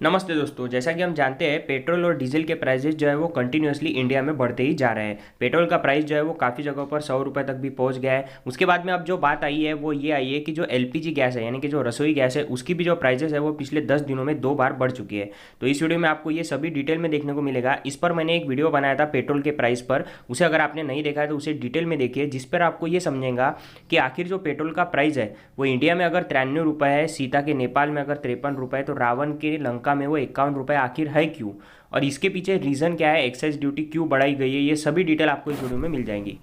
नमस्ते दोस्तों, जैसा कि हम जानते हैं पेट्रोल और डीजल के प्राइसेस जो है वो कंटिन्यूसली इंडिया में बढ़ते ही जा रहे हैं। पेट्रोल का प्राइस जो है वो काफ़ी जगहों पर 100 रुपये तक भी पहुंच गया है। उसके बाद में अब जो बात आई है वो ये आई है कि जो एलपीजी गैस है यानी कि जो रसोई गैस है उसकी भी जो प्राइसेस है वो पिछले 10 दिनों में 2 बार बढ़ चुकी है। तो इस वीडियो में आपको ये सभी डिटेल में देखने को मिलेगा। इस पर मैंने एक वीडियो बनाया था पेट्रोल के प्राइस पर, उसे अगर आपने नहीं देखा है तो उसे डिटेल में देखिए, जिस पर आपको ये समझेगा कि आखिर जो पेट्रोल का प्राइस है वो इंडिया में अगर 93 रुपये है, सीता के नेपाल में अगर 53 रुपये, तो रावण के लंका में वो 51 रुपये आखिर है क्यों, और इसके पीछे रीज़न क्या है, एक्साइज ड्यूटी क्यों बढ़ाई गई है, ये सभी डिटेल आपको इस वीडियो में मिल जाएंगी।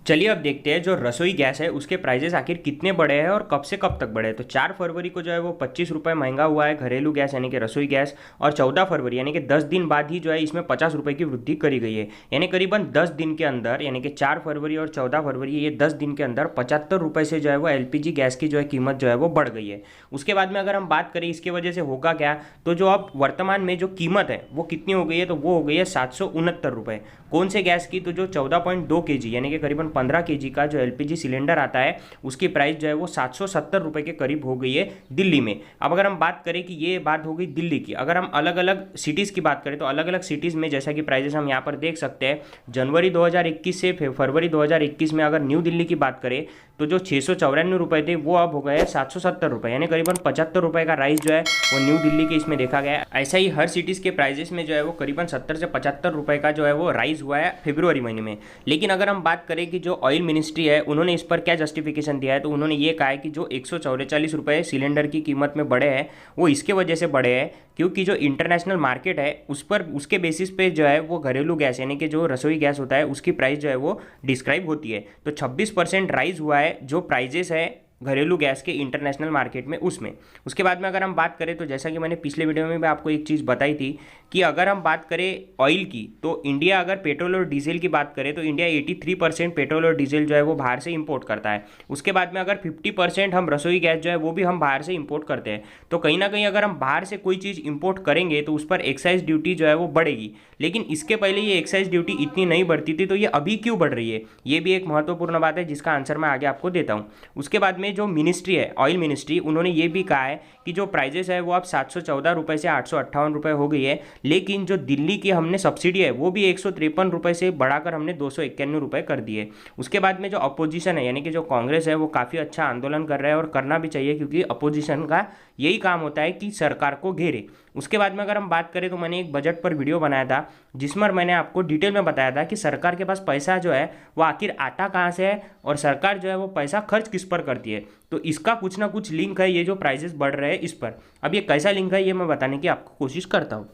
चलिए अब देखते हैं जो रसोई गैस है उसके प्राइजेस आखिर कितने बढ़े हैं और कब से कब तक बढ़े हैं। तो 4 फरवरी को जो है वो 25 रुपये महंगा हुआ है घरेलू गैस यानी कि रसोई गैस, और 14 फरवरी यानी कि 10 दिन बाद ही जो है इसमें 50 रुपये की वृद्धि करी गई है। यानी करीबन 10 दिन के अंदर, यानी कि 4 फरवरी और 14 फरवरी, ये 10 दिन के अंदर 75 रुपये से जो है वो एलपीजी गैस की जो है कीमत जो है वो बढ़ गई है। उसके बाद में अगर हम बात करें इसके वजह से होगा क्या, तो जो अब वर्तमान में जो कीमत है वो कितनी हो गई है, तो वो हो गई है 769 रुपये। कौन से गैस की, तो जो 14.2 kg यानी कि करीबन 15 kg का जो एलपीजी सिलेंडर आता है उसकी प्राइस जो है वो 770 रुपये के करीब हो गई है दिल्ली में। अब अगर हम बात करें कि ये बात हो गई दिल्ली की, अगर हम अलग अलग सिटीज़ की बात करें तो अलग अलग सिटीज़ में जैसा कि प्राइजेस हम यहाँ पर देख सकते हैं, जनवरी 2021 से फरवरी 2021 में अगर न्यू दिल्ली की बात करें तो जो 694 रुपये थे वो अब हो गए 770 रुपये, यानी करीबन 75 रुपये का राइस जो है वो न्यू दिल्ली के इसमें देखा गया है। ऐसा ही हर सिटीज़ के प्राइजेस में जो है वो करीबन 70 से 75 रुपये का जो है वो राइस हुआ है फरवरी महीने में। लेकिन अगर हम बात करें कि जो ऑयल मिनिस्ट्री है उन्होंने इस पर क्या जस्टिफिकेशन दिया है, तो उन्होंने ये कहा है कि जो 144 रुपये सिलेंडर की कीमत में बढ़े हैं वो इसके वजह से बढ़े हैं क्योंकि जो इंटरनेशनल मार्केट है उस पर, उसके बेसिस पे जो है वो घरेलू गैस यानी कि जो रसोई गैस होता है उसकी प्राइस जो है वो डिस्क्राइब होती है। तो 26% राइज हुआ है जो प्राइजेस है घरेलू गैस के इंटरनेशनल मार्केट में उसमें। उसके बाद में अगर हम बात करें तो जैसा कि मैंने पिछले वीडियो में भी आपको एक चीज़ बताई थी कि अगर हम बात करें ऑयल की, तो इंडिया अगर पेट्रोल और डीजल की बात करें तो इंडिया 83% पेट्रोल और डीजल जो है वो बाहर से इंपोर्ट करता है। उसके बाद में अगर 50% हम रसोई गैस जो है वो भी हम बाहर से इंपोर्ट करते हैं। तो कहीं ना कहीं अगर हम बाहर से कोई चीज़ इंपोर्ट करेंगे तो उस पर एक्साइज ड्यूटी जो है वो बढ़ेगी। लेकिन इसके पहले ये एक्साइज ड्यूटी इतनी नहीं बढ़ती थी, तो ये अभी क्यों बढ़ रही है, ये भी एक महत्वपूर्ण बात है जिसका आंसर मैं आगे आपको देता हूँ। उसके बाद में जो मिनिस्ट्री है, ऑयल मिनिस्ट्री, उन्होंने ये भी कहा है कि जो प्राइजेस है वो अब 714 रुपये से 858 रुपये हो गई है, लेकिन जो दिल्ली की हमने सब्सिडी है वो भी 153 रुपये से बढ़ाकर हमने 291 रुपये कर दिए। उसके बाद में जो अपोजिशन है यानी कि जो कांग्रेस है वो काफ़ी अच्छा आंदोलन कर रहा है और करना भी चाहिए क्योंकि अपोजिशन का यही काम होता है कि सरकार को घेरे। उसके बाद में अगर हम बात करें तो मैंने एक बजट पर वीडियो बनाया था जिसमें मैंने आपको डिटेल में बताया था कि सरकार के पास पैसा जो है वो आखिर आता कहाँ से है और सरकार जो है वो पैसा खर्च किस पर करती है। तो इसका कुछ ना कुछ लिंक है ये जो प्राइजेस बढ़ रहे हैं इस पर। अब ये कैसा लिंक है ये मैं बताने की आपको कोशिश करता हूँ।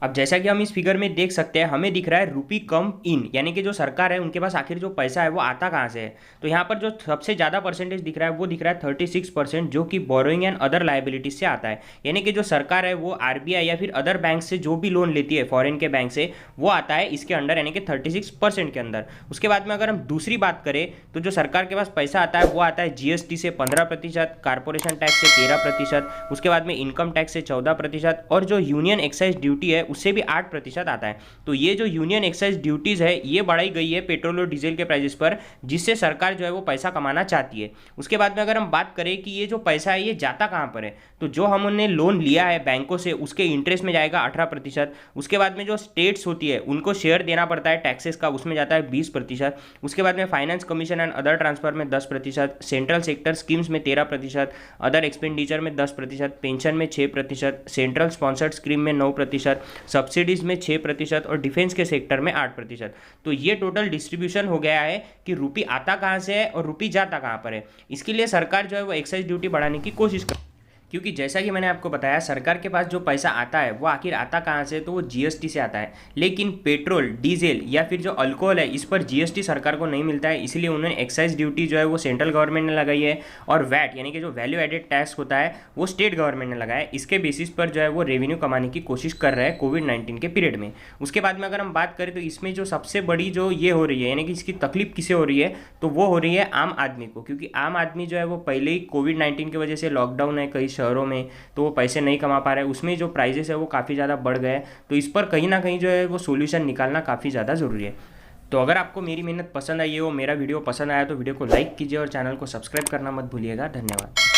अब जैसा कि हम इस फिगर में देख सकते हैं, हमें दिख रहा है रुपी कम इन, यानी कि जो सरकार है उनके पास आखिर जो पैसा है वो आता कहाँ से है। तो यहाँ पर जो सबसे ज़्यादा परसेंटेज दिख रहा है वो दिख रहा है 36%, जो कि बोरोइंग एंड अदर लाइबिलिटीज से आता है। यानी कि जो सरकार है वो आरबीआई या फिर अदर बैंक से जो भी लोन लेती है फॉरेन के बैंक से वो आता है इसके अंडर, यानी कि 36% के अंदर। उसके बाद में अगर हम दूसरी बात करें तो जो सरकार के पास पैसा आता है वो आता है जीएसटी से 15%, कारपोरेशन टैक्स से 13%, उसके बाद में इनकम टैक्स से 14%, और जो यूनियन एक्साइज ड्यूटी है उससे भी 8% आता है। तो ये जो यूनियन एक्साइज ड्यूटीज है ये बढ़ाई गई है पेट्रोल और डीजल के प्राइसेस पर, जिससे सरकार जो है वो पैसा कमाना चाहती है। उसके बाद में अगर हम बात करें कि ये जो पैसा है ये जाता कहाँ पर है, तो जो हमने लोन लिया है बैंकों से उसके इंटरेस्ट में जाएगा 18%। उसके बाद में जो स्टेट्स होती है उनको शेयर देना पड़ता है टैक्सेस का, उसमें जाता है 20%। उसके बाद में finance commission and other transfer में 10%, सेंट्रल सेक्टर स्कीम्स में 13%, अदर एक्सपेंडिचर में 10%, पेंशन में 6%, सेंट्रल स्पॉन्सर्ड स्कीम में 9%, सब्सिडीज में 6% और डिफेंस के सेक्टर में 8%। तो ये टोटल डिस्ट्रीब्यूशन हो गया है कि रुपी आता कहाँ से है और रुपी जाता कहाँ पर है। इसके लिए सरकार जो है वो एक्साइज ड्यूटी बढ़ाने की कोशिश कर, क्योंकि जैसा कि मैंने आपको बताया सरकार के पास जो पैसा आता है वो आखिर आता कहाँ से, तो वो जीएसटी से आता है। लेकिन पेट्रोल, डीजल या फिर जो अल्कोहल है इस पर जीएसटी सरकार को नहीं मिलता है, इसीलिए उन्होंने एक्साइज ड्यूटी जो है वो सेंट्रल गवर्नमेंट ने लगाई है, और वैट यानी कि जो वैल्यू एडेड टैक्स होता है वो स्टेट गवर्नमेंट ने लगाया है। इसके बेसिस पर जो है वो रेवेन्यू कमाने की कोशिश कर रहा है कोविड-19 के पीरियड में। उसके बाद में अगर हम बात करें तो इसमें जो सबसे बड़ी जो ये हो रही है यानी कि इसकी तकलीफ किसे हो रही है, तो वो हो रही है आम आदमी को, क्योंकि आम आदमी जो है वो पहले ही कोविड-19 की वजह से लॉकडाउन है कई शहरों में, तो वो पैसे नहीं कमा पा रहे हैं, उसमें जो प्राइजेस है वो काफ़ी ज़्यादा बढ़ गए। तो इस पर कहीं ना कहीं जो है वो सोल्यूशन निकालना काफ़ी ज़्यादा ज़रूरी है। तो अगर आपको मेरी मेहनत पसंद आई हो, मेरा वीडियो पसंद आया तो वीडियो को लाइक कीजिए और चैनल को सब्सक्राइब करना मत भूलिएगा। धन्यवाद।